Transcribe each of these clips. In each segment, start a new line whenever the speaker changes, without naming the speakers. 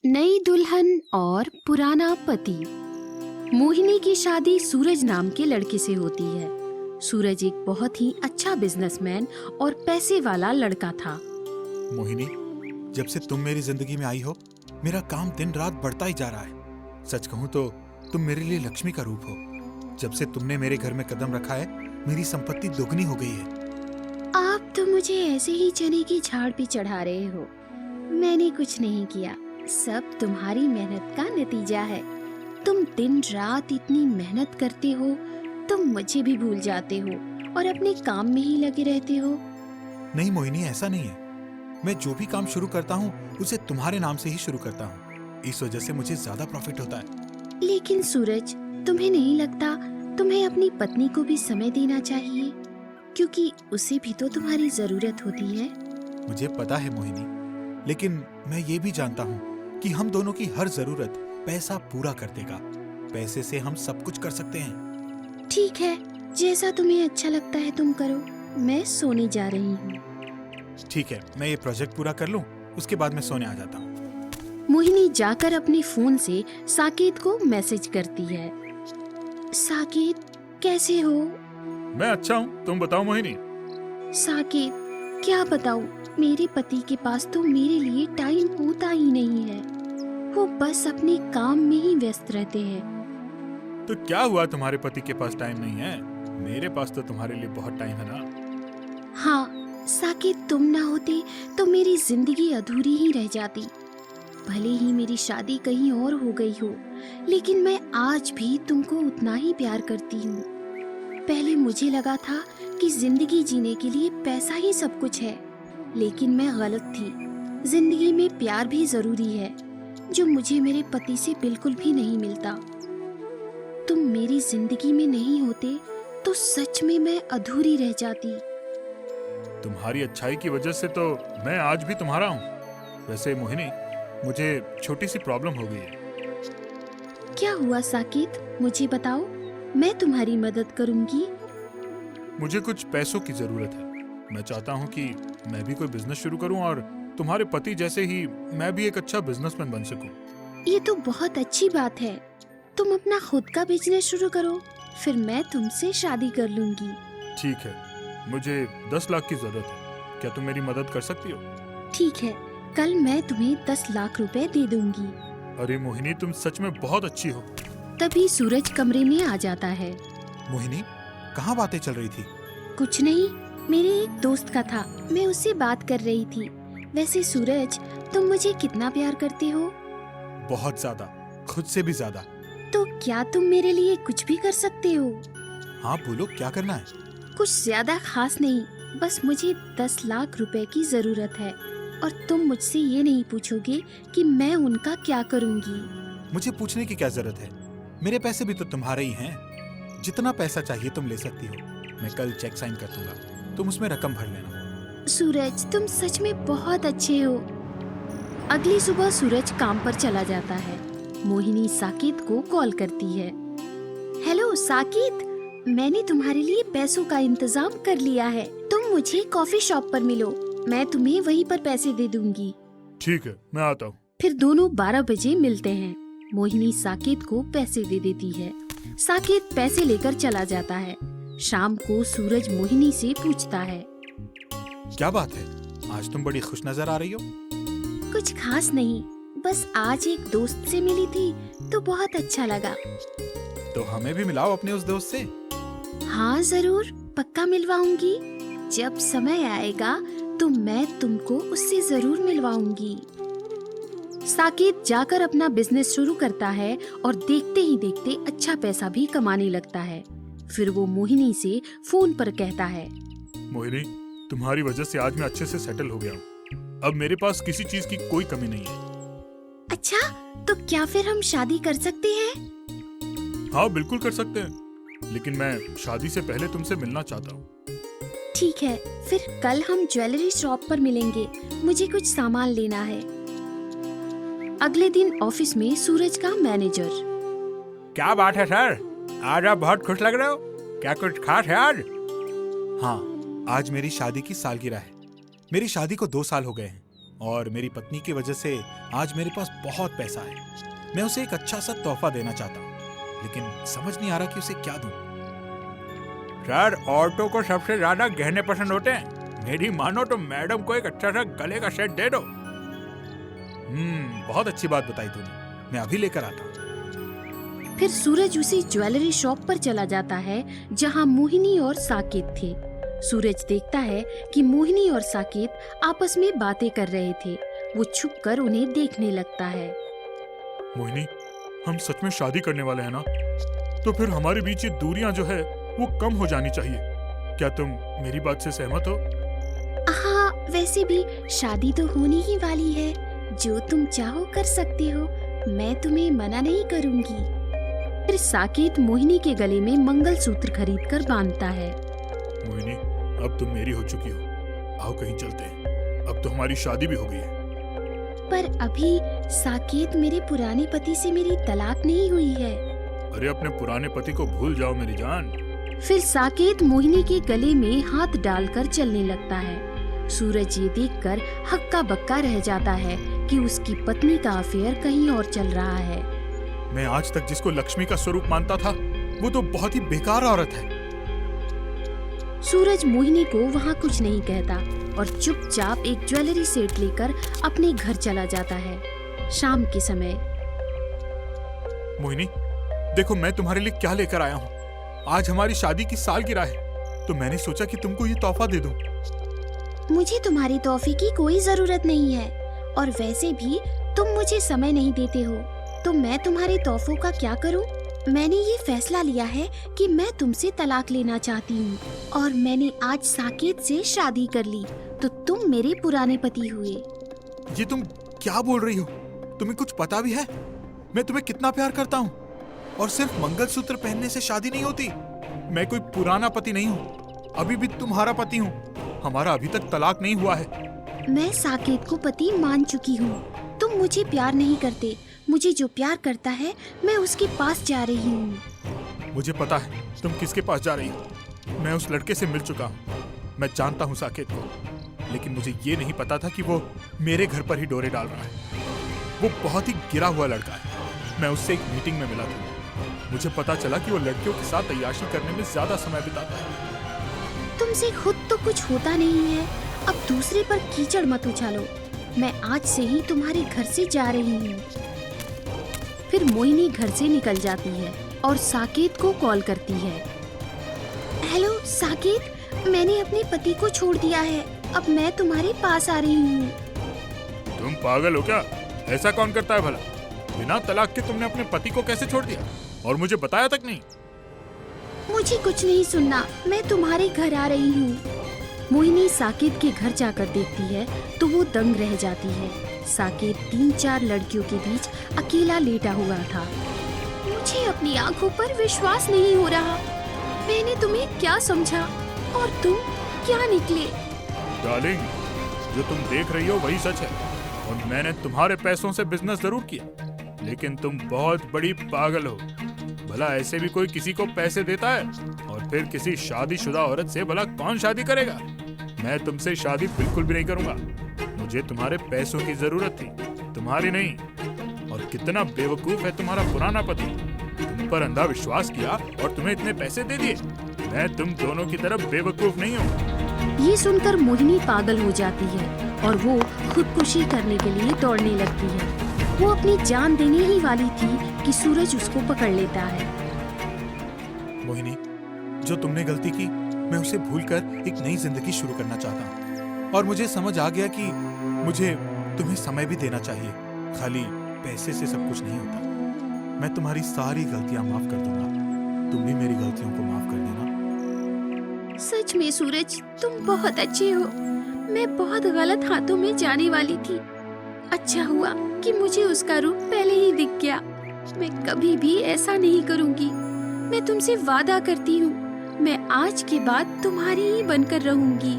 नई दुल्हन और पुराना पति। मोहिनी की शादी सूरज नाम के लड़के से होती है। सूरज एक बहुत ही अच्छा बिजनेसमैन और पैसे वाला लड़का था।
मोहिनी, जब से तुम मेरी जिंदगी में आई हो, मेरा काम दिन रात बढ़ता ही जा रहा है। सच कहूं तो तुम मेरे लिए लक्ष्मी का रूप हो। जब से तुमने मेरे घर में कदम रखा है, मेरी संपत्ति दोगुनी हो गई है।
आप तो मुझे ऐसे ही चने की झाड़ पे चढ़ा रहे हो। मैंने कुछ नहीं किया, सब तुम्हारी मेहनत का नतीजा है। तुम दिन रात इतनी मेहनत करते हो, तुम मुझे भी भूल जाते हो और अपने काम में ही लगे रहते हो।
नहीं मोहिनी, ऐसा नहीं है। मैं जो भी काम शुरू करता हूँ उसे तुम्हारे नाम से ही शुरू करता हूँ। इस वजह से मुझे ज्यादा प्रॉफिट होता है।
लेकिन सूरज, तुम्हें नहीं लगता तुम्हें अपनी पत्नी को भी समय देना चाहिए? क्योंकि उसे भी तो तुम्हारी जरूरत होती है।
मुझे पता है मोहिनी, लेकिन मैं ये भी जानता हूँ कि हम दोनों की हर जरूरत पैसा पूरा कर देगा। पैसे से हम सब कुछ कर सकते हैं।
ठीक है, जैसा तुम्हें अच्छा लगता है तुम करो। मैं सोने जा रही हूँ।
ठीक है, मैं ये प्रोजेक्ट पूरा कर लूँ, उसके बाद मैं सोने आ जाता हूँ।
मोहिनी जाकर अपने फोन से साकेत को मैसेज करती है। साकेत, कैसे हो?
मैं अच्छा हूँ, तुम बताओ मोहिनी।
साकेत, क्या बताऊँ, मेरे पति के पास तो मेरे लिए टाइम होता ही नहीं है। वो बस अपने काम में ही व्यस्त रहते हैं।
तो क्या हुआ, तुम्हारे पति के पास टाइम नहीं है? मेरे पास तो तुम्हारे लिए बहुत टाइम है ना।
हाँ साकेत, तुम ना होते तो मेरी जिंदगी अधूरी ही रह जाती। भले ही मेरी शादी कहीं और हो गई हो, लेकिन मैं आज भी तुमको उतना ही प्यार करती हूँ। पहले मुझे लगा था कि जिंदगी जीने के लिए पैसा ही सब कुछ है, लेकिन मैं गलत थी। जिंदगी में प्यार भी जरूरी है, जो मुझे मेरे पति से बिल्कुल भी नहीं मिलता। तुम मेरी जिंदगी में नहीं होते तो सच में मैं अधूरी रह जाती।
तुम्हारी अच्छाई की वजह से तो मैं आज भी तुम्हारा हूँ। वैसे मोहिनी, मुझे छोटी सी प्रॉब्लम हो गई है।
क्या हुआ साकेत, मुझे बताओ, मैं तुम्हारी मदद करूंगी।
मुझे कुछ पैसों की जरूरत है। मैं चाहता हूँ कि मैं भी कोई बिजनेस शुरू करूँ और तुम्हारे पति जैसे ही मैं भी एक अच्छा बिजनेसमैन बन सकूँ।
ये तो बहुत अच्छी बात है। तुम अपना खुद का बिजनेस शुरू करो, फिर मैं तुमसे शादी कर लूंगी।
ठीक है, मुझे 10 लाख की जरूरत है। क्या तुम मेरी मदद कर सकती हो?
ठीक है, कल मैं तुम्हें 10 लाख रुपए दे दूंगी।
अरे मोहिनी, तुम सच में बहुत अच्छी हो।
तभी सूरज कमरे में आ जाता है।
मोहिनी, कहाँ बातें चल रही थी?
कुछ नहीं, मेरे एक दोस्त का था, मैं उससे बात कर रही थी। वैसे सूरज, तुम मुझे कितना प्यार करते हो?
बहुत ज्यादा, खुद से भी ज्यादा।
तो क्या तुम मेरे लिए कुछ भी कर सकते हो?
हाँ बोलो, क्या करना है?
कुछ ज्यादा खास नहीं, बस मुझे 10 लाख रुपए की जरूरत है और तुम मुझसे ये नहीं पूछोगे कि मैं उनका क्या करूंगी।
मुझे पूछने की क्या जरूरत है? मेरे पैसे भी तो तुम्हारे ही हैं। जितना पैसा चाहिए तुम ले सकती हो। मैं कल चेक साइन कर दूंगा, तुम उसमें रकम भर लेना।
सूरज, तुम सच में बहुत अच्छे हो। अगली सुबह सूरज काम पर चला जाता है। मोहिनी साकेत को कॉल करती है। हेलो साकेत, मैंने तुम्हारे लिए पैसों का इंतजाम कर लिया है। तुम मुझे कॉफी शॉप पर मिलो, मैं तुम्हें वहीं पर पैसे दे दूंगी।
ठीक है, मैं आता हूँ।
फिर दोनों 12 बजे मिलते हैं। मोहिनी साकेत को पैसे दे देती है। साकेत पैसे लेकर चला जाता है। शाम को सूरज मोहिनी से पूछता है,
क्या बात है, आज तुम बड़ी खुश नजर आ रही हो?
कुछ खास नहीं, बस आज एक दोस्त से मिली थी तो बहुत अच्छा लगा।
तो हमें भी मिलाओ अपने उस दोस्त से।
हाँ जरूर, पक्का मिलवाऊंगी। जब समय आएगा तो मैं तुमको उससे जरूर मिलवाऊंगी। साकेत जाकर अपना बिजनेस शुरू करता है और देखते ही देखते अच्छा पैसा भी कमाने लगता है। फिर वो मोहिनी से फोन पर कहता है,
मोहिनी, तुम्हारी वजह से आज मैं अच्छे से सेटल हो गया हूँ। अब मेरे पास किसी चीज की कोई कमी नहीं है।
अच्छा, तो क्या फिर हम शादी कर सकते हैं?
हाँ बिल्कुल कर सकते हैं, लेकिन मैं शादी से पहले तुमसे मिलना चाहता हूँ।
ठीक है, फिर कल हम ज्वेलरी शॉप पर मिलेंगे, मुझे कुछ सामान लेना है। अगले दिन ऑफिस में सूरज का मैनेजर,
क्या बात है सर, आज आप बहुत खुश लग रहे हो। क्या कुछ खास है आज? हाँ, आज मेरी शादी की सालगिरह है। मेरी शादी को 2 साल हो गए हैं। और मेरी पत्नी की वजह से आज मेरे पास बहुत पैसा है। मैं उसे एक अच्छा सा तोहफा देना चाहता हूँ, लेकिन समझ नहीं आ रहा कि उसे क्या दूं।
सर, औरतों को सबसे ज्यादा गहने पसंद होते हैं। मेरी मानो तो मैडम को एक अच्छा सा गले का सेट दे दो।
बहुत अच्छी बात बताई तूने, मैं अभी लेकर आता हूँ।
फिर सूरज उसी ज्वेलरी शॉप पर चला जाता है जहां मोहिनी और साकेत थे। सूरज देखता है कि मोहिनी और साकेत आपस में बातें कर रहे थे। वो छुपकर उन्हें देखने लगता है।
मोहिनी, हम सच में शादी करने वाले हैं ना? तो फिर हमारे बीच ये दूरियां जो है वो कम हो जानी चाहिए। क्या तुम मेरी बात से सहमत हो?
हाँ, वैसे भी शादी तो होने ही वाली है। जो तुम चाहो कर सकते हो, मैं तुम्हें मना नहीं करूंगी। फिर साकेत मोहिनी के गले में मंगलसूत्र खरीदकर बांधता है।
मोहिनी, अब तुम मेरी हो चुकी हो, आओ कहीं चलते हैं। अब तो हमारी शादी भी हो गई है।
पर अभी साकेत, मेरे पुराने पति से मेरी तलाक नहीं हुई है।
अरे अपने पुराने पति को भूल जाओ मेरी जान।
फिर साकेत मोहिनी के गले में हाथ डालकर चलने लगता है। सूरज ये देखकर हक्का बक्का रह जाता है कि उसकी पत्नी का अफेयर कहीं और चल रहा है।
मैं आज तक जिसको लक्ष्मी का स्वरूप मानता था, वो तो बहुत ही बेकार औरत है।
सूरज मोहिनी को वहाँ कुछ नहीं कहता और चुपचाप एक ज्वेलरी सेट लेकर अपने घर चला जाता है। शाम के समय
मोहिनी, देखो मैं तुम्हारे लिए क्या लेकर आया हूँ। आज हमारी शादी की सालगिरह है, तो मैंने सोचा कि तुमको ये तोहफा दे दूं।
मुझे तुम्हारी तोहफे की कोई जरूरत नहीं है, और वैसे भी तुम मुझे समय नहीं देते हो, तो मैं तुम्हारे तोहफों का क्या करूं? मैंने ये फैसला लिया है कि मैं तुमसे तलाक लेना चाहती हूँ, और मैंने आज साकेत से शादी कर ली, तो तुम मेरे पुराने पति हुए।
ये तुम क्या बोल रही हो? तुम्हें कुछ पता भी है मैं तुम्हें कितना प्यार करता हूँ? और सिर्फ मंगलसूत्र पहनने से शादी नहीं होती। मैं कोई पुराना पति नहीं हूँ, अभी भी तुम्हारा पति हूँ। हमारा अभी तक तलाक नहीं हुआ है।
मैं साकेत को पति मान चुकी हूँ। तुम मुझे प्यार नहीं करते। मुझे जो प्यार करता है, मैं उसके पास जा रही हूँ।
मुझे पता है तुम किसके पास जा रही हो। मैं उस लड़के से मिल चुका हूँ। मैं जानता हूँ साकेत को, लेकिन मुझे ये नहीं पता था कि वो मेरे घर पर ही डोरे डाल रहा है। वो बहुत ही गिरा हुआ लड़का है। मैं उससे एक मीटिंग में मिला था। मुझे पता चला कि वो लड़कियों के साथ अय्याशी करने में ज्यादा समय बिताता है।
तुमसे खुद तो कुछ होता नहीं है, अब दूसरे पर कीचड़ मत उछालो। मैं आज से ही तुम्हारे घर से जा रही हूँ। फिर मोहिनी घर से निकल जाती है और साकेत को कॉल करती है। हेलो साकेत, मैंने अपने पति को छोड़ दिया है। अब मैं तुम्हारे पास आ रही हूँ।
तुम पागल हो क्या? ऐसा कौन करता है भला? बिना तलाक के तुमने अपने पति को कैसे छोड़ दिया और मुझे बताया तक नहीं?
मुझे कुछ नहीं सुनना, मैं तुम्हारे घर आ रही हूँ। मोहिनी साकेत के घर जाकर देखती है तो वो दंग रह जाती है। साकेत 3-4 लड़कियों के बीच अकेला लेटा हुआ था। मुझे अपनी आंखों पर विश्वास नहीं हो रहा। मैंने तुम्हें क्या समझा और तुम क्या निकले?
डार्लिंग, जो तुम देख रही हो वही सच है, और मैंने तुम्हारे पैसों से बिजनेस जरूर किया, लेकिन तुम बहुत बड़ी पागल हो। भला ऐसे भी कोई किसी को पैसे देता है? और फिर किसी शादीशुदा औरत से भला कौन शादी करेगा? मैं तुमसे शादी बिल्कुल भी नहीं करूंगा। मुझे तुम्हारे पैसों की जरूरत थी, तुम्हारी नहीं। और कितना बेवकूफ है तुम्हारा पुराना पति। तुम पर अंधा विश्वास किया और तुम्हें इतने पैसे दे दिए। मैं तुम दोनों की तरफ बेवकूफ नहीं हूँ।
ये सुनकर मोहिनी पागल हो जाती है और वो खुदकुशी करने के लिए दौड़ने लगती है। वो अपनी जान देने ही वाली थी कि सूरज उसको पकड़ लेता है।
मोहिनी, जो तुमने गलती की, मैं उसे भूलकर एक नई जिंदगी शुरू करना चाहता हूँ। और मुझे समझ आ गया कि मुझे तुम्हें समय भी देना चाहिए। खाली पैसे से सब कुछ नहीं होता। मैं तुम्हारी सारी गलतियां माफ कर दूंगा। तुम भी मेरी गलतियों को माफ कर देना।
सच में सूरज, तुम बहुत अच्छे हो। मैं बहुत गलत हाथों में जाने वाली थी। अच्छा हुआ कि मुझे उसका रूप पहले ही दिख गया। मैं कभी भी ऐसा नहीं करूंगी। मैं तुमसे वादा करती हूँ, मैं आज के बाद तुम्हारी ही बनकर रहूंगी।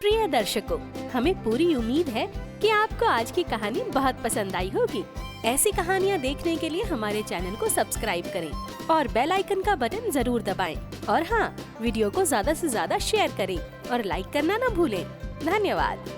प्रिय दर्शकों, हमें पूरी उम्मीद है कि आपको आज की कहानी बहुत पसंद आई होगी। ऐसी कहानियाँ देखने के लिए हमारे चैनल को सब्सक्राइब करें और बेल आइकन का बटन जरूर दबाएं। और हाँ, वीडियो को ज्यादा से ज्यादा शेयर करें और लाइक करना न भूलें। धन्यवाद।